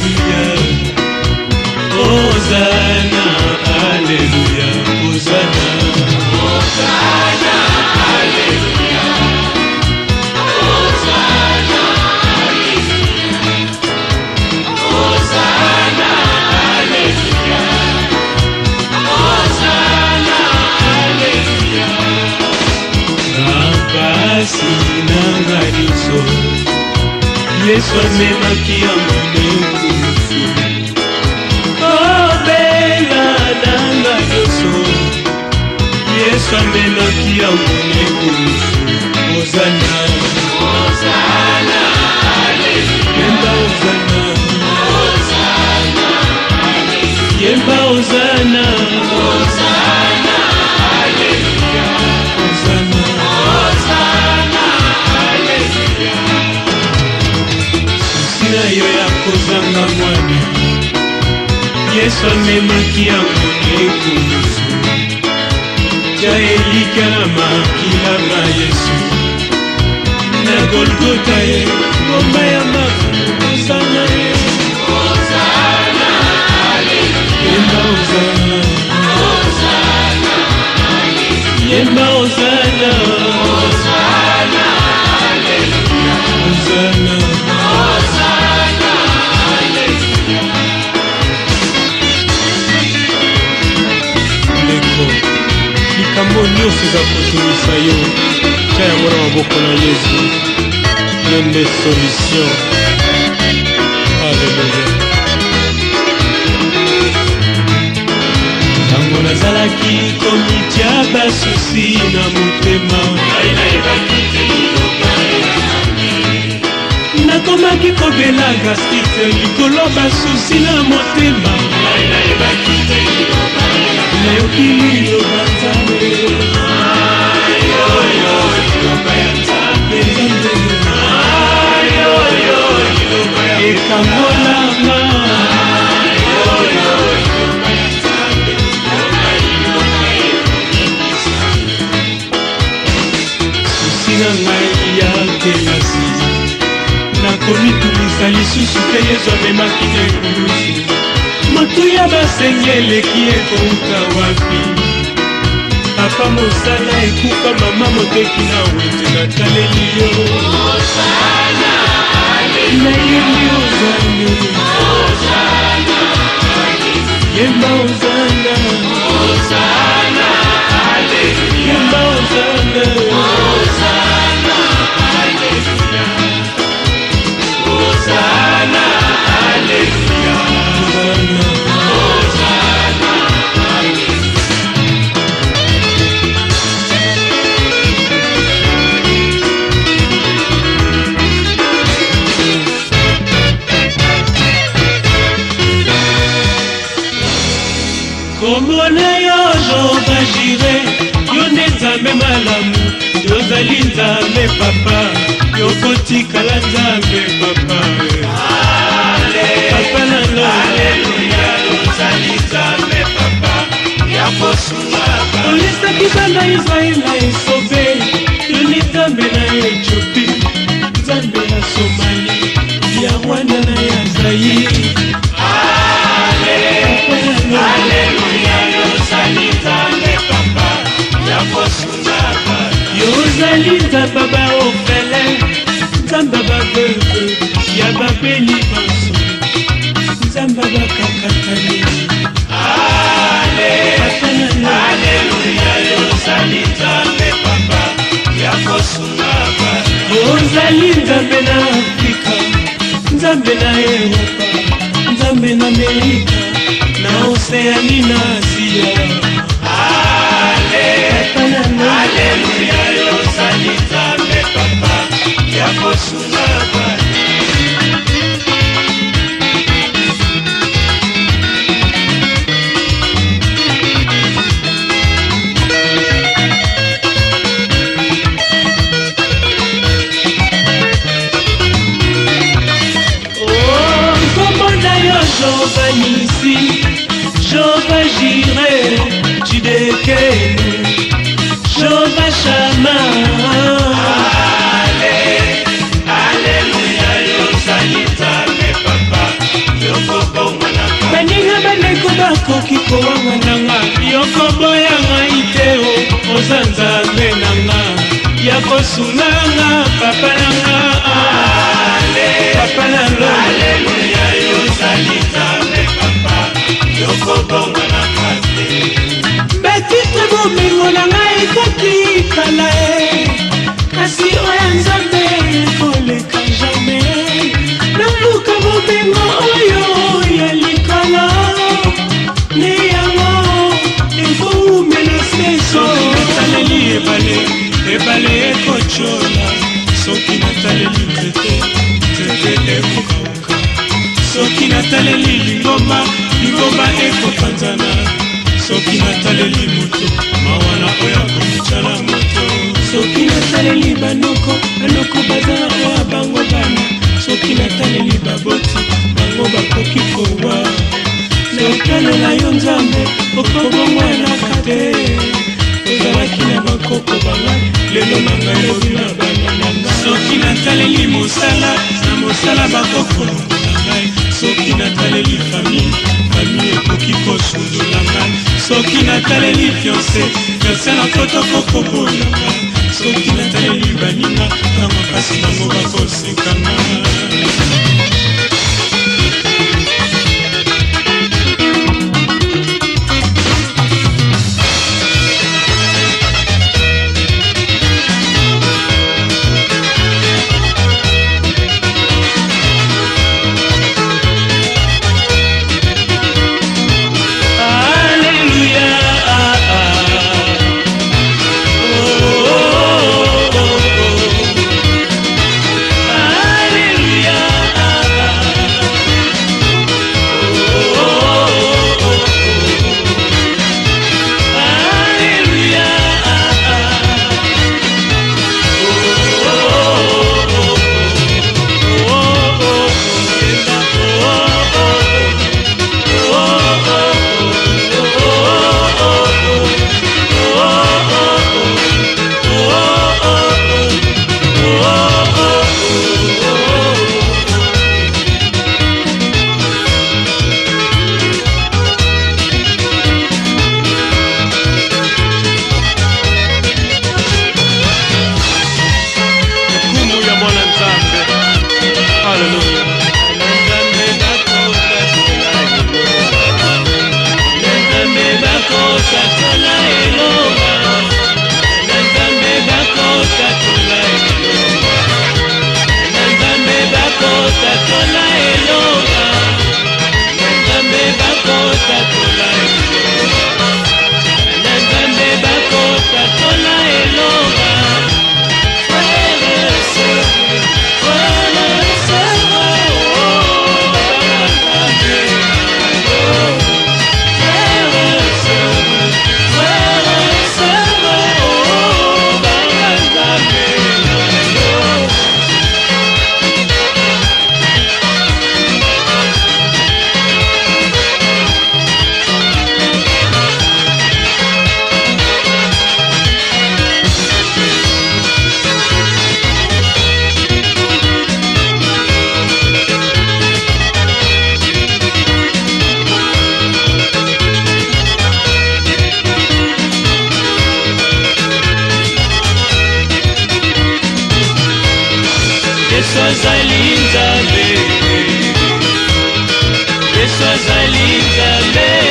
Alléluia. Hosanna, Alléluia. Hosanna, Hosanna, Alléluia. Hosanna, Alléluia. Hosanna, Alléluia. Hosanna, Alléluia. Napasi na ngaliso Yesu amemaki amone kusu. Oh bela na ngaliso Yesu amemaki amone kusu. Hosanna, Hosanna, Alléluia. Yemba Hosanna, Hosanna, Alléluia. Yemba Hosanna, Hosanna, Alléluia. Hosanna, Hosanna, Alléluia. Susina yo ya kozanga mwana Yesu amemaki amone kusu. Ja elika na makila na Yesu na Golgota ye ngomba ya mafu. Hosanna ye, Hosanna, Alléluia. Yemba Hosanna, Hosanna, Alléluia. Yemba Hosanna, Hosanna, Alléluia. Hosanna, Hosanna, Alléluia. Leko likambo nyonso eza kotumisa yo tia yango na maboko na Yesu. Yo nde solution. Alleluia. Ntango nazalaki komitia basusi na motema nakomaki kobela gastrite likolo basusi na motema nayoki liloba Nzambe ekangolanga susi na ngai ya kelasi nakomitulisa lisusu te Yesu amemaki ekulusu. Motu ya basenge eleki ekouta wapi? Papa mosala ekufa, mama moteki na wete nataleli yo. Hosanna, nayebi ozane, Hosanna, yemba Hosanna, Hosanna, yemba Hosanna, Hosanna, Alléluia. Hosanna, Alléluia. Hosanna, Hosanna, Alléluia. Komona yo Jehova Jireh, yo nde Nzambe malamu, yozali Nzambe papa, yokotikala Nzambe papa. Papa nanga, Alléluia, yozali Nzambe papa, yakosungaka. Olisaki bana Israel na esobe, yo ni Nzambe na Ethiopie, Nzambe ya Somalie, ya Rwanda na ya Zaire. Alléluia, yozali Nzambe papa, yakosungaka. Yozali Nzambe ba ofele, Nzambe ba bebe, ya babeli baso, Nzambe ba kakatani. Alléluia, yozali Nzambe papa, yakosungaka. Ozali Nzambe na Afrika, Nzambe na Europa, Nzambe na Amerika, na Oceanie na Asia. Alléluia, yozali Nzambe papa, yakosungaka. Jehova Nissi, Jehova Jireh, Chidekenu, Jehova Shammah. Alléluia, yozali Nzambe papa, bakoki kowangananga yokoboya ngai te oza nzambe nanga ya kosunanga papa nanga papa nanga aleluya yozali nzambe papa yokobongananga te betitre bomengo na ngai ekoki kala kasi oya nzambe koleka jamais naluka bomengo oyo ya likala ne yango ekomena seso nataleli ebale ekocola soki nataleli nzete ekokauka soki nataleli lingomba ekopanzana soki nataleli moto mawana oyo akomicala moto soki nataleli banoko baza oya bango bana soki nataleli baboti bango bakoki kowa naotalela yo nzambe okobongwanaka te ozalaki na bakoko bangai lelo na ngai lobi na bana na ngai soki nataleli mosala na mosala bakokolongo na ngai soki nataleli famille ekoki kosundola ngai soki nataleli fiance na kotoko koboya ngai soki nataleli baninga ntango mpasi bango bakosekanga Yesu azali Nzambe